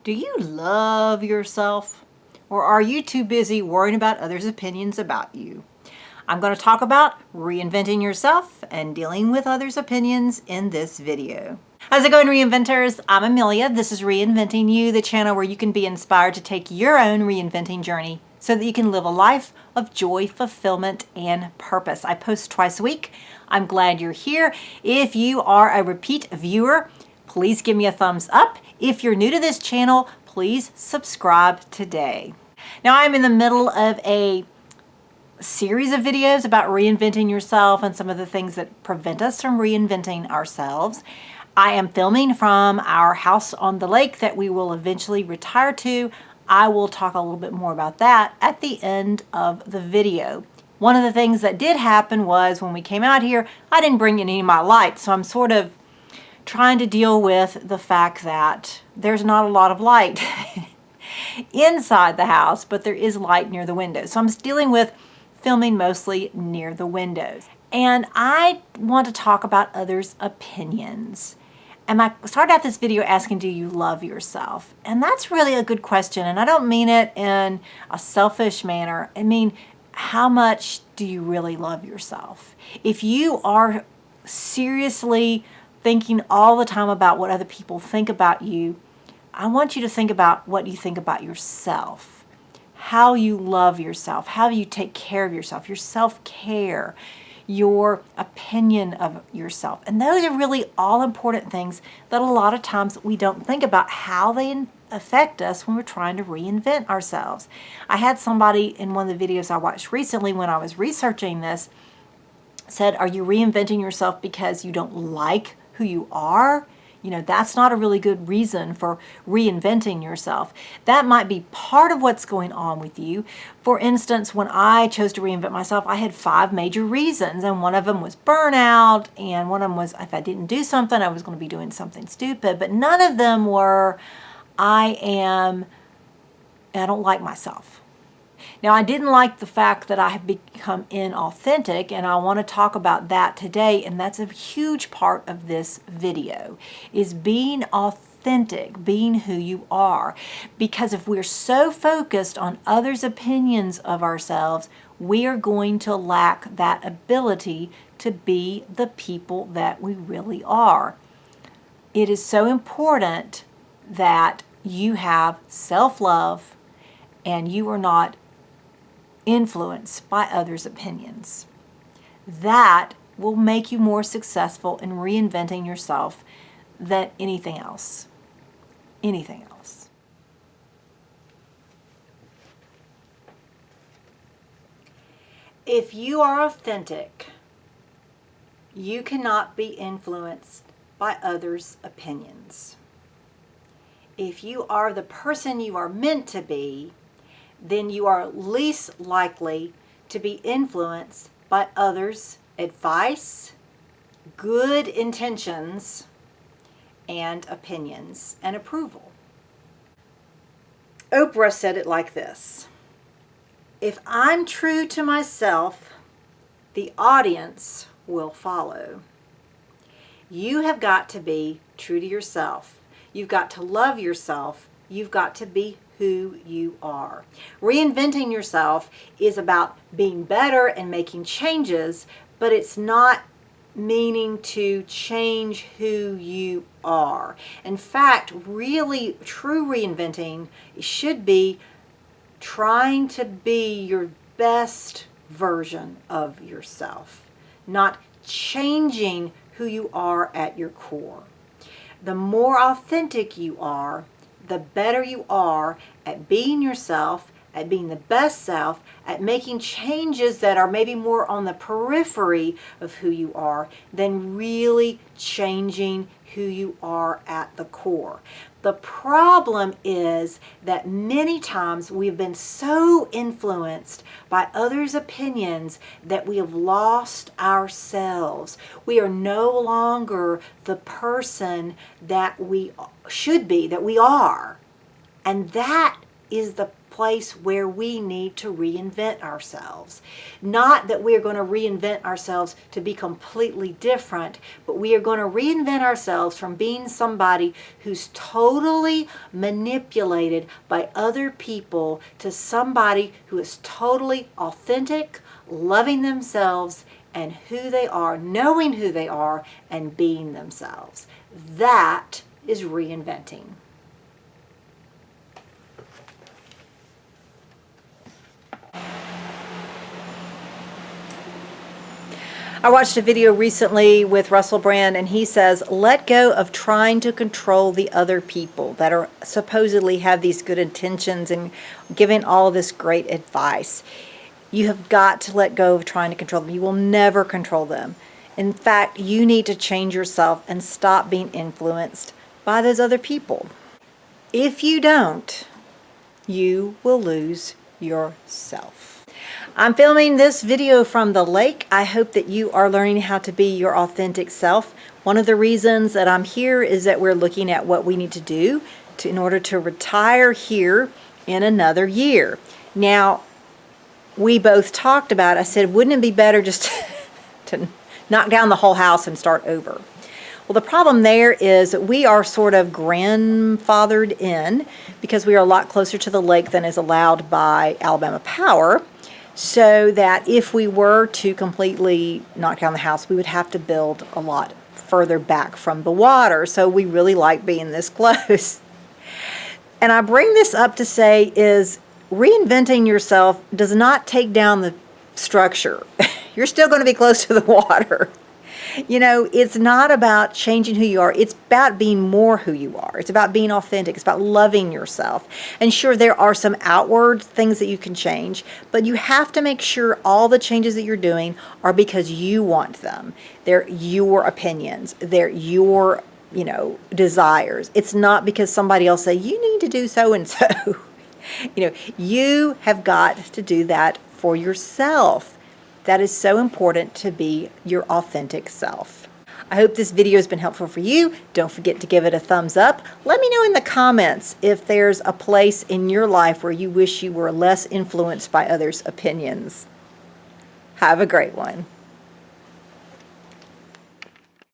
Do you love yourself? Or are you too busy worrying about others' opinions about you? I'm going to talk about reinventing yourself and dealing with others' opinions in this video. How's it going, reinventors? I'm Amelia. This is Reinventing You, the channel where you can be inspired to take your own reinventing journey so that you can live a life of joy, fulfillment, and purpose. I post twice a week. I'm glad you're here. If you are a repeat viewer, please give me a thumbs up. If you're new to this channel, please subscribe today. Now, I'm in the middle of a series of videos about reinventing yourself and some of the things that prevent us from reinventing ourselves. I am filming from our house on the lake that we will eventually retire to. I will talk a little bit more about that at the end of the video. One of the things that did happen was when we came out here, I didn't bring any of my lights, so I'm sort of trying to deal with the fact that there's not a lot of light inside the house, but there is light near the windows. So I'm dealing with filming mostly near the windows. And I want to talk about others' opinions. And I started out this video asking, do you love yourself? And that's really a good question. And I don't mean it in a selfish manner. I mean, how much do you really love yourself? If you are seriously thinking all the time about what other people think about you, I want you to think about what you think about yourself, how you love yourself, how you take care of yourself, your self-care, your opinion of yourself. And those are really all important things that a lot of times we don't think about how they affect us when we're trying to reinvent ourselves. I had somebody in one of the videos I watched recently when I was researching this said, are you reinventing yourself because you don't like who you are? You know, that's not a really good reason for reinventing yourself. That might be part of what's going on with you. For instance, when I chose to reinvent myself, I had 5 major reasons, and one of them was burnout, and one of them was if I didn't do something, I was going to be doing something stupid, but none of them were I don't like myself. Now, I didn't like the fact that I have become inauthentic, and I want to talk about that today, and that's a huge part of this video, is being authentic, being who you are. Because if we're so focused on others' opinions of ourselves, we are going to lack that ability to be the people that we really are. It is so important that you have self-love and you are not influenced by others' opinions. That will make you more successful in reinventing yourself than anything else. Anything else. If you are authentic, you cannot be influenced by others' opinions. If you are the person you are meant to be, then you are least likely to be influenced by others' advice, good intentions, and opinions and approval. Oprah said it like this: if I'm true to myself, the audience will follow. You have got to be true to yourself. You've got to love yourself. You've got to be who you are. Reinventing yourself is about being better and making changes, but it's not meaning to change who you are. In fact, really true reinventing should be trying to be your best version of yourself, not changing who you are at your core. The more authentic you are, the better you are at being yourself, at being the best self, at making changes that are maybe more on the periphery of who you are than really changing who you are at the core. The problem is that many times we've been so influenced by others' opinions that we have lost ourselves. We are no longer the person that we should be, that we are. And that is the place where we need to reinvent ourselves. Not that we are going to reinvent ourselves to be completely different, but we are going to reinvent ourselves from being somebody who's totally manipulated by other people to somebody who is totally authentic, loving themselves and who they are, knowing who they are, and being themselves. That is reinventing. I watched a video recently with Russell Brand, and he says, let go of trying to control the other people that are supposedly have these good intentions and giving all this great advice. You have got to let go of trying to control them. You will never control them. In fact, you need to change yourself and stop being influenced by those other people. If you don't, you will lose yourself. I'm filming this video from the lake. I hope that you are learning how to be your authentic self. One of the reasons that I'm here is that we're looking at what we need to do in order to retire here in another year. Now, we both talked about, I said, wouldn't it be better just to knock down the whole house and start over? Well, the problem there is that we are sort of grandfathered in because we are a lot closer to the lake than is allowed by Alabama Power. So that if we were to completely knock down the house, we would have to build a lot further back from the water. So we really like being this close. And I bring this up to say is reinventing yourself does not take down the structure. You're still going to be close to the water. You know, it's not about changing who you are. It's about being more who you are. It's about being authentic. It's about loving yourself. And sure, there are some outward things that you can change, but you have to make sure all the changes that you're doing are because you want them. They're your opinions. They're your, desires. It's not because somebody else say, you need to do so and so. You have got to do that for yourself. That is so important to be your authentic self. I hope this video has been helpful for you. Don't forget to give it a thumbs up. Let me know in the comments if there's a place in your life where you wish you were less influenced by others' opinions. Have a great one.